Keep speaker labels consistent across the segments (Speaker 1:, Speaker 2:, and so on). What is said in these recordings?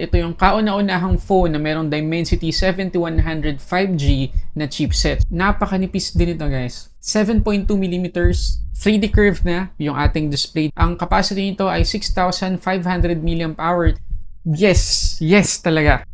Speaker 1: Ito yung kauna-unahang phone na merong Dimensity 7100 5G na chipset. Napakanipis din ito guys. 7.2 mm, 3D curve na yung ating display. Ang capacity nito ay 6,500 mAh. Yes! Yes talaga!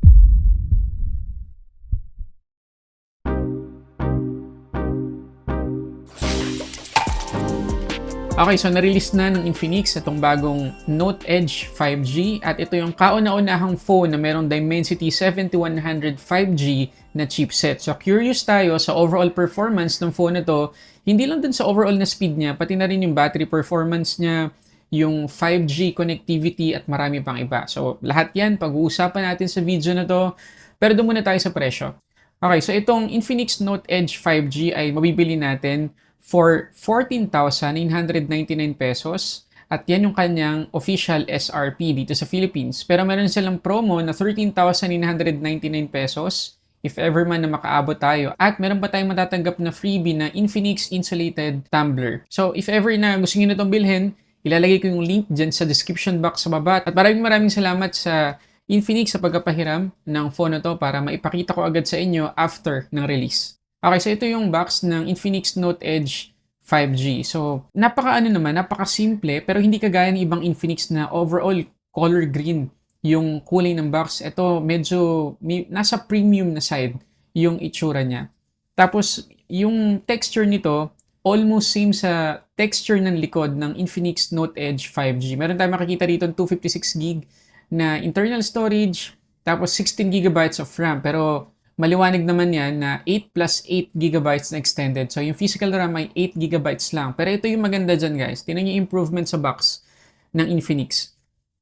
Speaker 1: Okay, so na-release na ng Infinix itong bagong Note Edge 5G at ito yung kauna-unahang phone na merong Dimensity 7100 5G na chipset. So curious tayo sa overall performance ng phone na to, hindi lang dun sa overall na speed niya, pati na rin yung battery performance niya, yung 5G connectivity at marami pang iba. So lahat yan pag-uusapan natin sa video na to, pero doon muna tayo sa presyo. Okay, so itong Infinix Note Edge 5G ay mabibili natin for 14,999 pesos at yan yung kanyang official SRP dito sa Philippines. Pero meron silang promo na 13,999 pesos if ever man na makaabot tayo. At meron pa tayong matatanggap na freebie na Infinix Insulated Tumbler. So if ever na gusto nyo na itong bilhin, ilalagay ko yung link dyan sa description box sa baba. At maraming salamat sa Infinix sa pagpapahiram ng phone na to para maipakita ko agad sa inyo after ng release. Okay, so ito yung box ng Infinix Note Edge 5G. So, napaka-simple pero hindi kagaya ng ibang Infinix na overall color green yung kulay ng box. Ito medyo nasa premium na side yung itsura niya. Tapos, yung texture nito almost same sa texture ng likod ng Infinix Note Edge 5G. Meron tayong makikita dito 256GB na internal storage, tapos 16GB of RAM. Pero maliwanag naman yan na 8 plus 8GB na extended. So, yung physical RAM ay 8GB lang. Pero ito yung maganda dyan, guys. Tingnan nyo yung improvement sa box ng Infinix.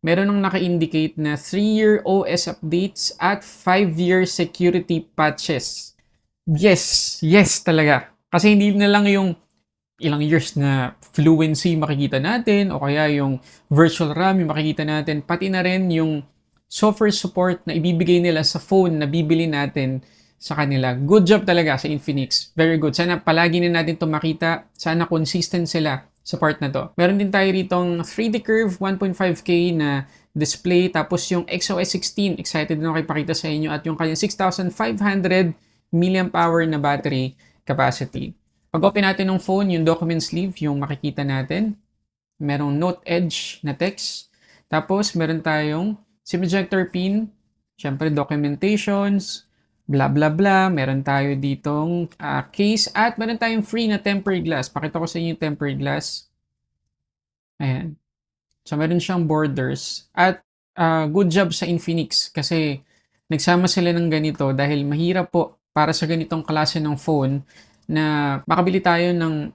Speaker 1: Meron nang naka-indicate na 3-year OS updates at 5-year security patches. Yes! Yes talaga. Kasi hindi na lang yung ilang years na fluency makikita natin o kaya yung virtual RAM yung makikita natin. Pati na rin yung software support na ibibigay nila sa phone na bibili natin sa kanila. Good job talaga sa Infinix. Very good. Sana palagi na natin ito makita. Sana consistent sila sa part na to. Meron din tayo ritong 3D curve 1.5K na display. Tapos yung XOS 16. Excited na ako ipakita sa inyo. At yung kanyang 6,500 mAh na battery capacity. Pag open natin ng phone, yung document sleeve, yung makikita natin. Merong Note Edge na text. Tapos meron tayong SIM ejector pin, syempre documentations, bla bla bla. Meron tayo ditong case at meron tayong free na tempered glass. Pakita ko sa inyo yung tempered glass. Ayan. So meron siyang borders at good job sa Infinix kasi nagsama sila ng ganito dahil mahirap po para sa ganitong klase ng phone na makabili tayo ng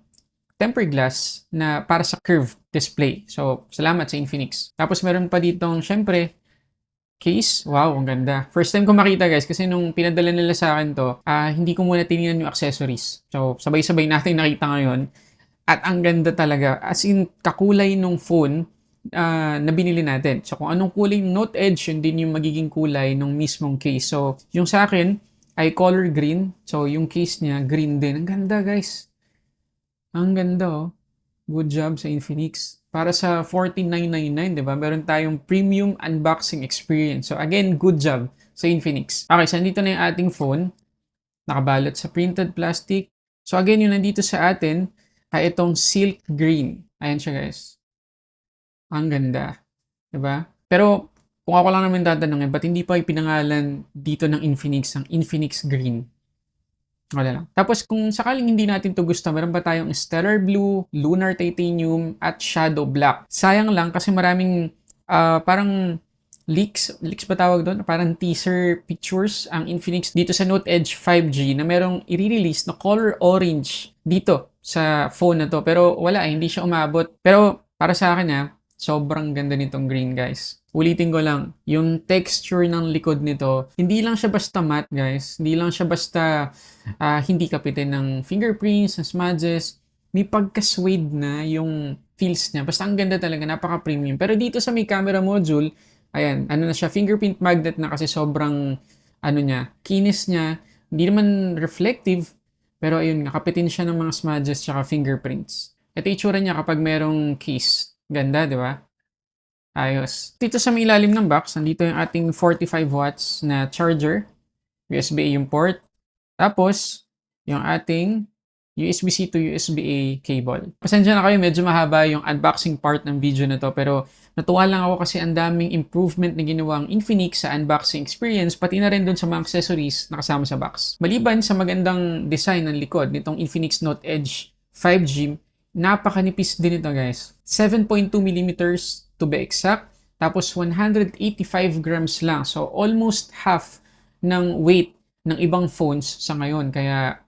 Speaker 1: tempered glass na para sa curved display. So, salamat sa Infinix. Tapos meron pa ditong, syempre, case. Wow, ang ganda. First time ko makita guys kasi nung pinadala nila sa akin to, hindi ko muna tinignan yung accessories. So, sabay-sabay natin nakita ngayon. At ang ganda talaga. As in, kakulay nung phone na binili natin. So, kung anong kulay Note Edge, yun din yung magiging kulay nung mismong case. So, yung sa akin ay color green. So, yung case niya, green din. Ang ganda guys. Ang ganda oh. Good job sa Infinix. Para sa 14,999, di ba? Meron tayong premium unboxing experience. So again, good job sa Infinix. Okay, so nandito na yung ating phone. Nakabalot sa printed plastic. So again, yung nandito sa atin ay itong silk green. Ayan siya guys. Ang ganda. Di ba? Pero kung ako lang naman tatanungin, ba't hindi pa ipinangalan dito ng Infinix ang Infinix Green? Wala lang. Tapos kung sakaling hindi natin to gusto, meron pa tayong Stellar Blue, Lunar Titanium, at Shadow Black. Sayang lang kasi maraming parang leaks ba tawag doon? Parang teaser pictures ang Infinix dito sa Note Edge 5G na merong i-release na color orange dito sa phone na to. Pero wala, hindi siya umabot. Pero para sa akin sobrang ganda nitong green guys. Ulitin ko lang, yung texture ng likod nito, hindi lang siya basta matte guys. Hindi lang siya basta hindi kapitin ng fingerprints, ng smudges. May pagka-suede na yung feels niya. Basta ang ganda talaga, napaka-premium. Pero dito sa may camera module, ayan, ano na siya, fingerprint magnet na kasi sobrang, kinis niya. Hindi naman reflective, pero ayun, kapitin siya ng mga smudges tsaka fingerprints. Ito itsura niya kapag merong case. Ganda, di ba? Ayos. Dito sa may ilalim ng box, nandito yung ating 45 watts na charger. USB-A yung port. Tapos, yung ating USB-C to USB-A cable. Pasensya na kayo, medyo mahaba yung unboxing part ng video na to, pero natuwa lang ako kasi ang daming improvement na ginawang Infinix sa unboxing experience, pati na rin dun sa mga accessories na kasama sa box. Maliban sa magandang design ng likod nitong Infinix Note Edge 5G, napakanipis din ito guys. 7.2mm to be exact, tapos 185 grams lang. So almost half ng weight ng ibang phones sa ngayon. Kaya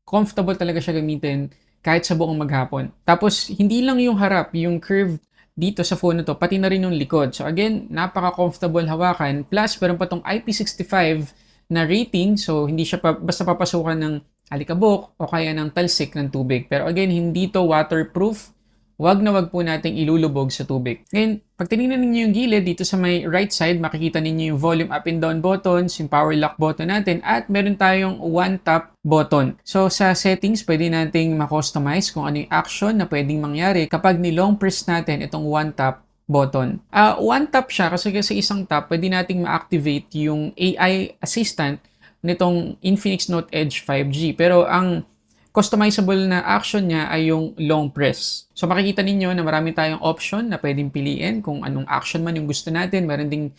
Speaker 1: comfortable talaga siya gamitin kahit sa buong maghapon. Tapos, hindi lang yung harap, yung curve dito sa phone na to, pati na rin yung likod. So again, napaka-comfortable hawakan. Plus, meron pa tong IP65 na rating. So, hindi siya basta papasukan ng alikabok o kaya ng talsik ng tubig. Pero again, hindi to waterproof. Wag na wag po nating ilulubog sa tubig. Ngayon, pag tinignan ninyo yung gilid, dito sa may right side, makikita ninyo yung volume up and down buttons, yung power lock button natin, at meron tayong one tap button. So, sa settings, pwede nating ma-customize kung ano yung action na pwedeng mangyari kapag nilong press natin itong one tap button. One tap siya kasi sa isang tap, pwede nating ma-activate yung AI assistant nitong Infinix Note Edge 5G. Pero ang customizable na action niya ay yung long press. So makikita ninyo na marami tayong option na pwedeng piliin kung anong action man yung gusto natin. Meron ding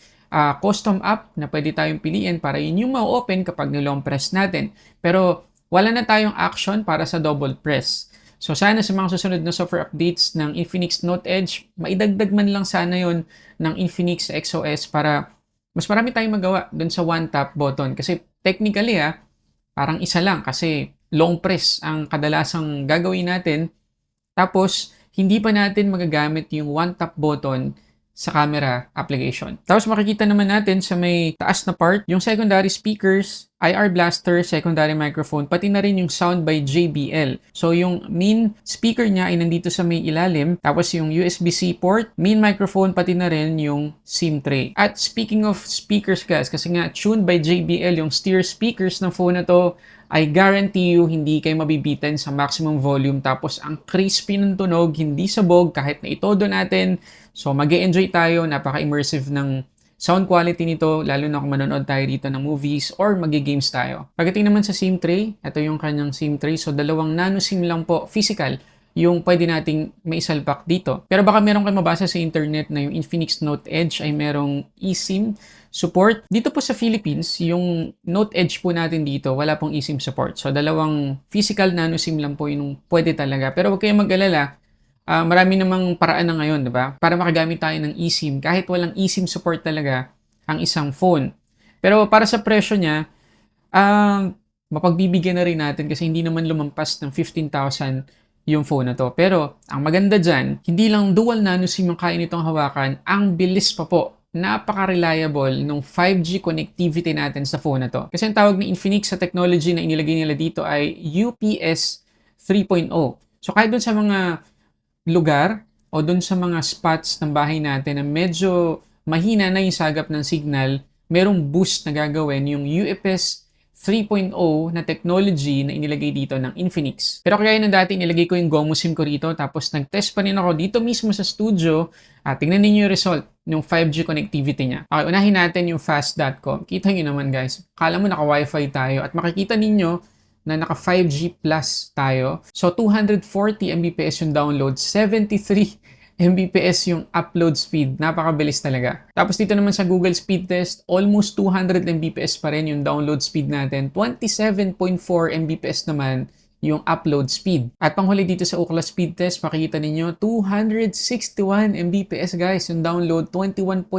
Speaker 1: custom app na pwede tayong piliin para yun yung ma-open kapag ni-long press natin. Pero wala na tayong action para sa double press. So sana sa mga susunod na software updates ng Infinix Note Edge, maidagdag man lang sana yon ng Infinix XOS para mas marami tayong magawa dun sa one tap button. Kasi technically parang isa lang kasi long press ang kadalasang gagawin natin. Tapos, hindi pa natin magagamit yung one tap button sa camera application. Tapos makikita naman natin sa may taas na part, yung secondary speakers, IR blaster, secondary microphone, pati na rin yung sound by JBL. So yung main speaker niya ay nandito sa may ilalim, tapos yung USB-C port, main microphone, pati na rin yung SIM tray. At speaking of speakers guys, kasi nga tuned by JBL yung steer speakers ng phone na to, I guarantee you, hindi kayo mabibitin sa maximum volume. Tapos, ang crispy ng tunog, hindi sabog kahit na itodo natin. So, mag-e-enjoy tayo. Napaka-immersive ng sound quality nito, lalo na kung manonood tayo dito ng movies or mag-games tayo. Pagdating naman sa SIM tray, ito yung kanyang SIM tray. So, dalawang nano SIM lang po, physical, yung pwede nating maisalpak dito. Pero baka meron kayo mabasa sa internet na yung Infinix Note Edge ay merong eSIM support. Dito po sa Philippines, yung Note Edge po natin dito, wala pong eSIM support. So, dalawang physical nano SIM lang po yung pwede talaga. Pero huwag kayong mag-alala, marami namang paraan na ngayon, di ba? Para makagamit tayo ng eSIM, kahit walang eSIM support talaga ang isang phone. Pero para sa presyo niya, mapagbibigyan na rin natin kasi hindi naman lumampas ng 15,000 yung phone na to. Pero, ang maganda dyan, hindi lang dual nano SIM yung kaya nitong hawakan, ang bilis pa po. Napaka-reliable nung 5G connectivity natin sa phone na to. Kasi ang tawag ni Infinix sa technology na inilagay nila dito ay UPS 3.0. So kahit dun sa mga lugar o dun sa mga spots ng bahay natin na medyo mahina na yung sagap ng signal, merong boost na gagawin yung UPS 3.0 na technology na inilagay dito ng Infinix. Pero kaya na dati inilagay ko yung GOMO SIM ko rito tapos nag-test pa rin ako dito mismo sa studio at tingnan ninyo yung result ng 5G connectivity niya. Okay, unahin natin yung fast.com. Kita nyo naman guys, kala mo naka-Wi-Fi tayo at makikita ninyo na naka 5G plus tayo. So 240 Mbps yung download, 73 Mbps yung upload speed. Napakabilis talaga. Tapos dito naman sa Google Speed Test, almost 200 Mbps pa rin yung download speed natin. 27.4 Mbps naman yung upload speed. At panghuli dito sa Ookla Speed Test, makikita ninyo 261 Mbps guys yung download. 21.3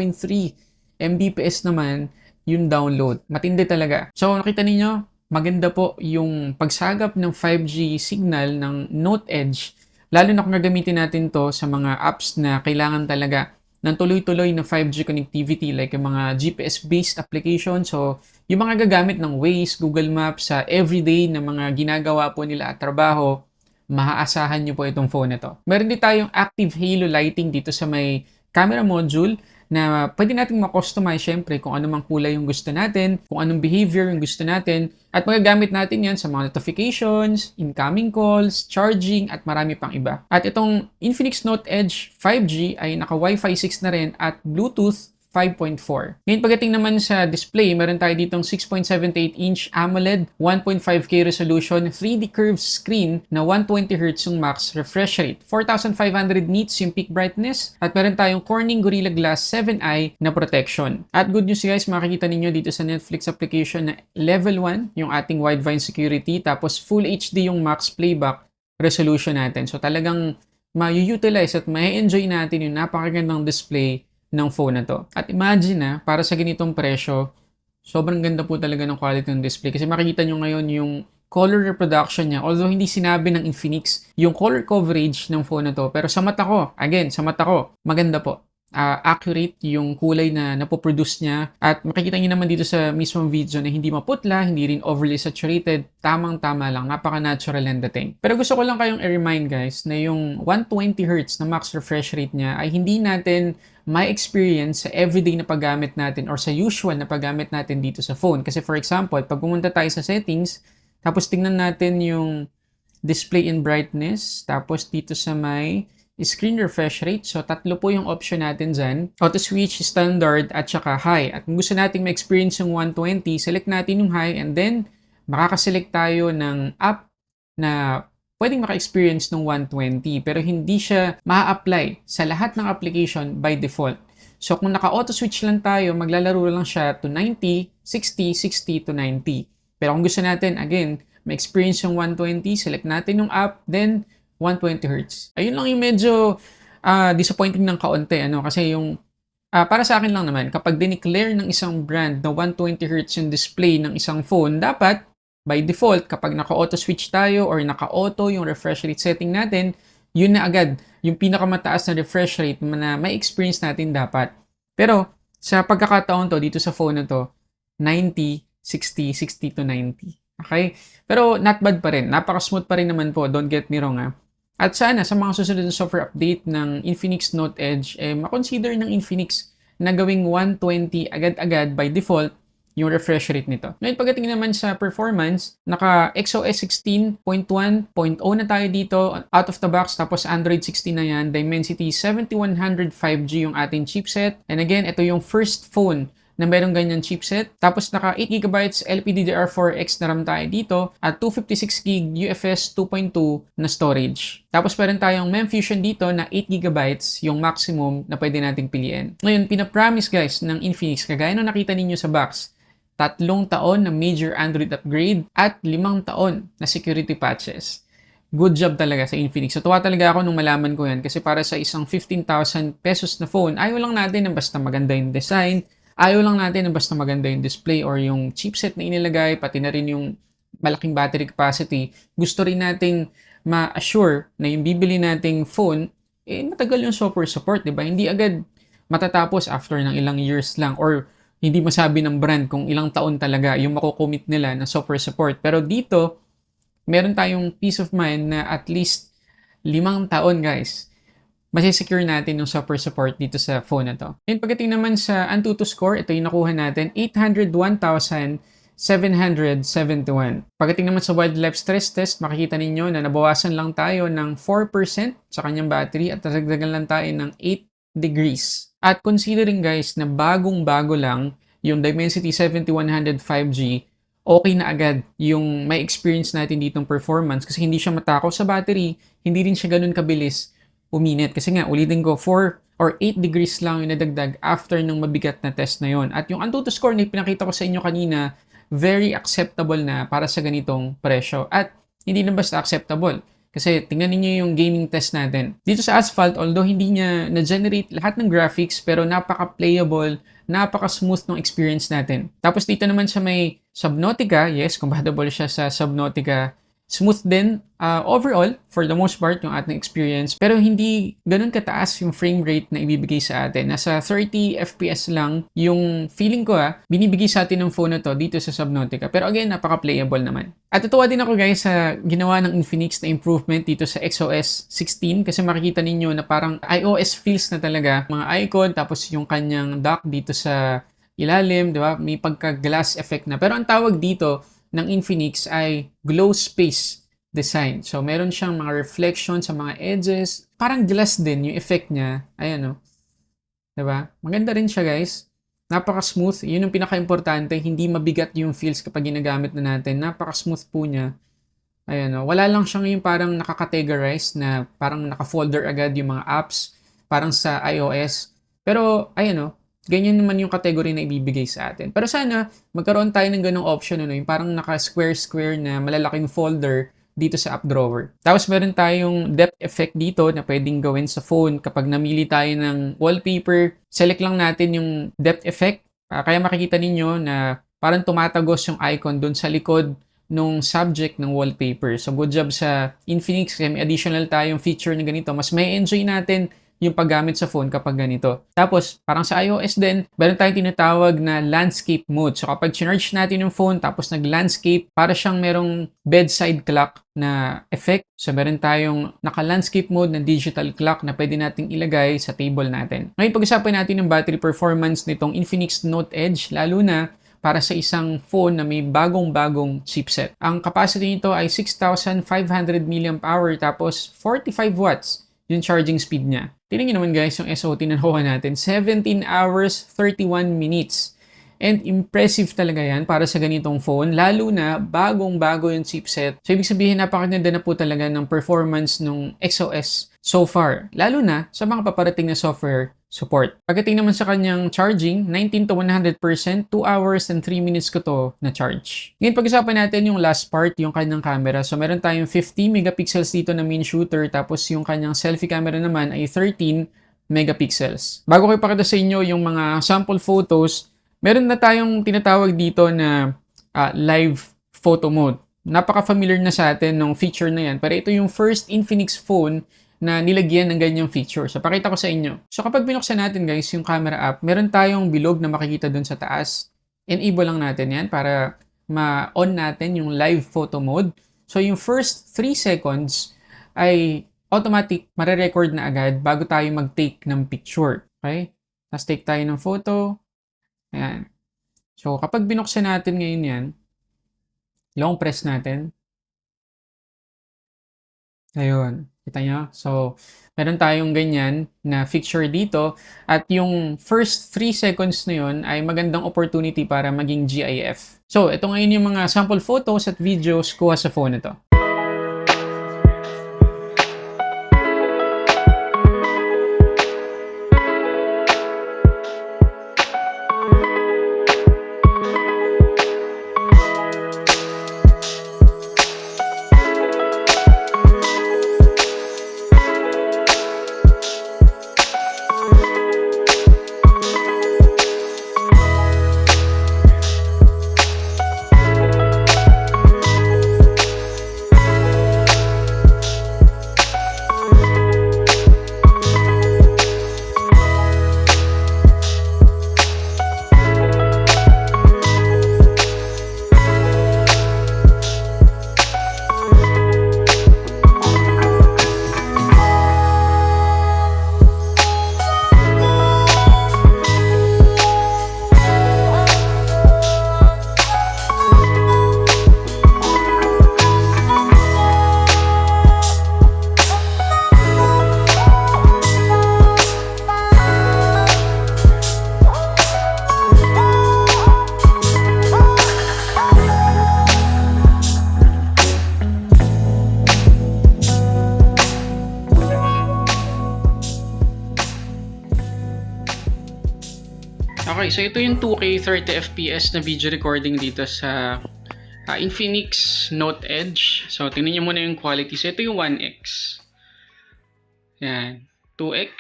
Speaker 1: Mbps naman yung download. Matindi talaga. So nakita ninyo, maganda po yung pagsagap ng 5G signal ng Note Edge. Lalo na kung gagamitin natin to sa mga apps na kailangan talaga ng tuloy-tuloy na 5G connectivity like yung mga GPS-based application. So, yung mga gagamit ng Waze, Google Maps sa everyday na mga ginagawa po nila at trabaho, maaasahan nyo po itong phone na to. Meron din tayong active halo lighting dito sa may camera module na pwede nating ma-customize syempre kung ano mang kulay yung gusto natin, kung anong behavior yung gusto natin, at magagamit natin yan sa mga notifications, incoming calls, charging, at marami pang iba. At itong Infinix Note Edge 5G ay naka Wi-Fi 6 na rin at Bluetooth 5.4. Ngayon pagdating naman sa display, meron tayo ditong 6.78-inch AMOLED, 1.5K resolution, 3D curved screen na 120Hz yung max refresh rate, 4,500 nits yung peak brightness, at meron tayong Corning Gorilla Glass 7i na protection. At good news guys, makikita ninyo dito sa Netflix application na level 1 yung ating widevine security, tapos full HD yung max playback resolution natin. So talagang ma-utilize at ma-enjoy natin yung napakagandang display ng phone na to. At imagine para sa ganitong presyo, sobrang ganda po talaga ng quality ng display. Kasi makikita nyo ngayon yung color reproduction niya. Although hindi sinabi ng Infinix yung color coverage ng phone na to. Pero sa mata ko, again, sa mata ko, maganda po. Accurate yung kulay na napoproduce niya. At makikita niyo naman dito sa mismong video na hindi maputla, hindi rin overly saturated. Tamang-tama lang. Napaka-natural ang dating. Pero gusto ko lang kayong i-remind guys na yung 120Hz na max refresh rate niya ay hindi natin may experience sa everyday na paggamit natin or sa usual na paggamit natin dito sa phone. Kasi for example, pag pumunta tayo sa settings, tapos tingnan natin yung display in brightness, tapos dito sa may screen refresh rate. So, tatlo po yung option natin dyan. Auto switch, standard, at saka high. At kung gusto natin ma-experience yung 120, select natin yung high and then makakaselect tayo ng app na pwedeng maka-experience ng 120 pero hindi siya ma-apply sa lahat ng application by default. So kung naka-auto switch lang tayo, maglalaro lang siya to 90, 60, 60 to 90. Pero kung gusto natin, again, ma-experience yung 120, select natin yung app, then 120Hz. Ayun lang yung medyo disappointing ng kaunti. Kasi yung para sa akin lang naman, kapag dineclare ng isang brand na 120Hz yung display ng isang phone, dapat by default, kapag naka-auto switch tayo or naka-auto yung refresh rate setting natin, yun na agad yung pinakamataas na refresh rate na may experience natin dapat. Pero sa pagkakataon to, dito sa phone na to, 90, 60, 60 to 90. Okay? Pero not bad pa rin. Napaka-smooth pa rin naman po. Don't get me wrong At sana sa mga susunod na software update ng Infinix Note Edge, makonsider ng Infinix na gawing 120 agad-agad by default yung refresh rate nito. Ngayon pagdating naman sa performance, naka XOS 16.1.0 na tayo dito out of the box, tapos Android 16 na yan, Dimensity 7100 5G yung ating chipset. And again, ito yung first phone na merong ganyan chipset. Tapos naka 8GB LPDDR4X na RAM tayo dito at 256GB UFS 2.2 na storage. Tapos meron tayong MEMFusion dito na 8GB yung maximum na pwede nating piliin. Ngayon, pinapromise guys ng Infinix, kagaya nung nakita ninyo sa box, 3 taon na major Android upgrade at 5 taon na security patches. Good job talaga sa Infinix. So, tuwa talaga ako nung malaman ko yan kasi para sa isang 15,000 pesos na phone, ayaw lang natin na basta maganda yung design, ayaw lang natin na basta maganda yung display or yung chipset na inilagay, pati na rin yung malaking battery capacity. Gusto rin nating ma-assure na yung bibili nating phone, matagal yung software support, di ba? Hindi agad matatapos after ng ilang years lang or hindi masabi ng brand kung ilang taon talaga yung makukommit nila na software support. Pero dito, meron tayong peace of mind na at least 5 taon, guys. Masisecure natin yung software support dito sa phone na to. And pagdating naman sa Antutu score, ito yung nakuha natin, 801,771. Pagdating naman sa wildlife stress test, makikita ninyo na nabawasan lang tayo ng 4% sa kanyang battery at nadagdagan lang tayo ng 8 degrees. At considering guys na bagong-bago lang yung Dimensity 7100 5G, okay na agad yung may experience natin ditong performance kasi hindi siya matakaw sa battery, hindi rin siya ganun kabilis uminit. Kasi nga, ulitin ko, 4 or 8 degrees lang yung nadagdag after ng mabigat na test na yon. At yung Antutu score na pinakita ko sa inyo kanina, very acceptable na para sa ganitong presyo. At hindi na basta acceptable. Kasi tingnan niyo yung gaming test natin. Dito sa Asphalt, although hindi niya na-generate lahat ng graphics, pero napaka-playable, napaka-smooth ng experience natin. Tapos dito naman sa may Subnautica, yes, compatible siya sa Subnautica Smooth din overall, for the most part, yung ating experience. Pero hindi ganun kataas yung frame rate na ibibigay sa atin. Nasa 30 FPS lang yung feeling ko binibigay sa atin ng phone na to dito sa Subnautica. Pero again, napaka-playable naman. At natuwa din ako guys sa ginawa ng Infinix na improvement dito sa XOS 16 kasi makikita ninyo na parang iOS feels na talaga. Mga icon, tapos yung kanyang dock dito sa ilalim, di ba? May pagka-glass effect na. Pero ang tawag dito ng Infinix ay glow space design. So, meron siyang mga reflection sa mga edges. Parang glass din yung effect niya. Ayan, oh. Diba? Maganda rin siya, guys. Napaka-smooth. Yun yung pinaka-importante. Hindi mabigat yung feels kapag ginagamit na natin. Napaka-smooth po niya. Ayan, oh. Wala lang siyang yung parang nakakategorize na parang naka-folder agad yung mga apps. Parang sa iOS. Pero, ayan, oh. Ganyan naman yung category na ibibigay sa atin. Pero sana, magkaroon tayo ng ganong option, yung parang naka-square-square na malalaking folder dito sa app drawer. Tapos meron tayong depth effect dito na pwedeng gawin sa phone. Kapag namili tayo ng wallpaper, select lang natin yung depth effect. Kaya makikita ninyo na parang tumatagos yung icon dun sa likod nung subject ng wallpaper. So good job sa Infinix kasi may additional tayong feature na ganito. Mas may enjoy natin yung paggamit sa phone kapag ganito. Tapos, parang sa iOS din, meron tayong tinatawag na landscape mode. So, kapag charge natin yung phone tapos nag-landscape, para siyang merong bedside clock na effect. So, meron tayong naka-landscape mode na digital clock na pwede nating ilagay sa table natin. Ngayon, pag-usapan natin yung battery performance nitong Infinix Note Edge, lalo na para sa isang phone na may bagong-bagong chipset. Ang capacity nito ay 6,500 mAh tapos 45 watts yung charging speed niya. Tingnan nyo naman guys yung SOT na nakuha natin. 17 hours, 31 minutes. And impressive talaga yan para sa ganitong phone. Lalo na bagong-bago yung chipset. So ibig sabihin napakaganda na po talaga ng performance ng XOS so far. Lalo na sa mga paparating na software support. Pagdating naman sa kanyang charging, 19 to 100%, 2 hours and 3 minutes ko to na charge. Ngayon pag-usapan natin yung last part, yung kanyang camera. So meron tayong 50 megapixels dito na main shooter, tapos yung kanyang selfie camera naman ay 13 megapixels. Bago ko ipakita sa inyo yung mga sample photos, meron na tayong tinatawag dito na live photo mode. Napaka-familiar na sa atin ng feature na yan. Pero ito yung first Infinix phone na nilagyan ng ganyang feature. So, pakita ko sa inyo. So, kapag binuksan natin guys yung camera app, meron tayong bilog na makikita dun sa taas. Enable lang natin yan para ma-on natin yung live photo mode. So, yung first 3 seconds ay automatic mare-record na agad bago tayo mag-take ng picture. Okay? Tapos take tayo ng photo. Ayan. So, kapag binuksan natin ngayon yan, long press natin. Ayun. Kita nyo? So, meron tayong ganyan na feature dito. At yung first 3 seconds na yun ay magandang opportunity para maging GIF. So, ito ngayon yung mga sample photos at videos kuha sa phone na to. Okay, so ito yung 2K 30 FPS na video recording dito sa Infinix Note Edge. So, tingnan nyo muna yung quality. So, ito yung 1x. Yan. 2x.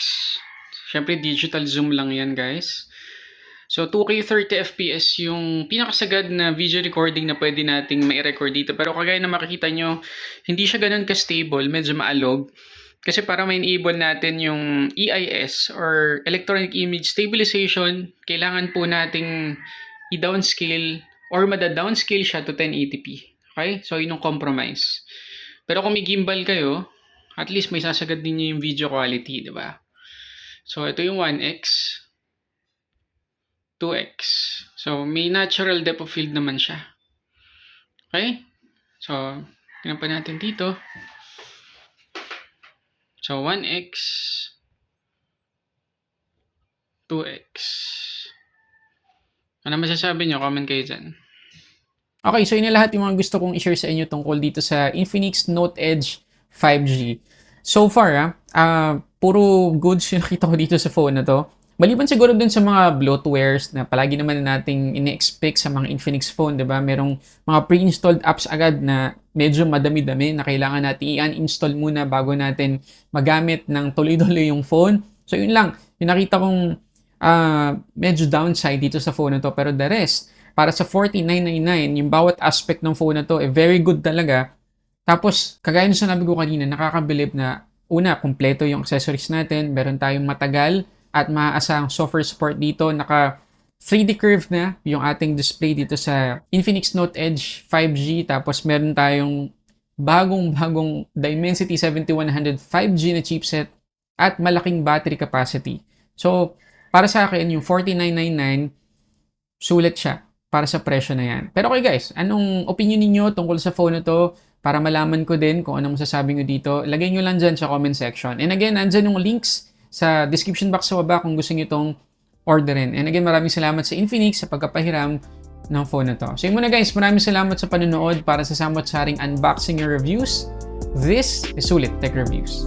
Speaker 1: Siyempre, digital zoom lang yan, guys. So 2K 30 FPS yung pinakasagad na video recording na pwede nating mai-record dito. Pero kagaya na makikita nyo, hindi siya ganun ka-stable, medyo maalog. Kasi para ma-enable natin yung EIS or Electronic Image Stabilization, kailangan po nating i-downscale or mada-downscale siya to 1080p. Okay? So yun yung compromise. Pero kung may gimbal kayo, at least may sasagad din nyo yung video quality, di ba? So ito yung 1x. 2x. So, may natural depth of field naman siya. Okay? So, tingnan pa natin dito. So, 1x, 2x. Ano masasabi nyo? Comment kayo dyan. Okay, so yun na lahat yung mga gusto kong i-share sa inyo tungkol dito sa Infinix Note Edge 5G. So far, puro goods yung nakita ko dito sa phone na to. Maliban siguro dun sa mga bloatwares na palagi naman nating ine-expect sa mga Infinix phone, 'di ba? Merong mga pre-installed apps agad na medyo madami-dami na kailangan natin i-uninstall muna bago natin magamit ng tuloy-tuloy yung phone. So yun lang, yung nakita kong medyo downside dito sa phone na to. Pero the rest, para sa 4999, yung bawat aspect ng phone na to, very good talaga. Tapos, kagaya nung sinabi ko kanina, nakakabilib na una, kumpleto yung accessories natin, meron tayong matagal at maaasahang software support dito. Naka 3D curve na yung ating display dito sa Infinix Note Edge 5G. Tapos meron tayong bagong Dimensity 7100 5G na chipset at malaking battery capacity. So, para sa akin, yung 4999, sulit siya para sa presyo na yan. Pero okay guys, anong opinion niyo tungkol sa phone na to? Para malaman ko din kung anong masasabi nyo dito, lagay nyo lang dyan sa comment section. And again, andyan yung links sa description box sa baba kung gusto nyo itong orderin. And again, maraming salamat sa Infinix sa pagkapahiram ng phone na to. So yun muna guys, maraming salamat sa panonood para sa samot-saring unboxing and reviews. This is Sulit Tech Reviews.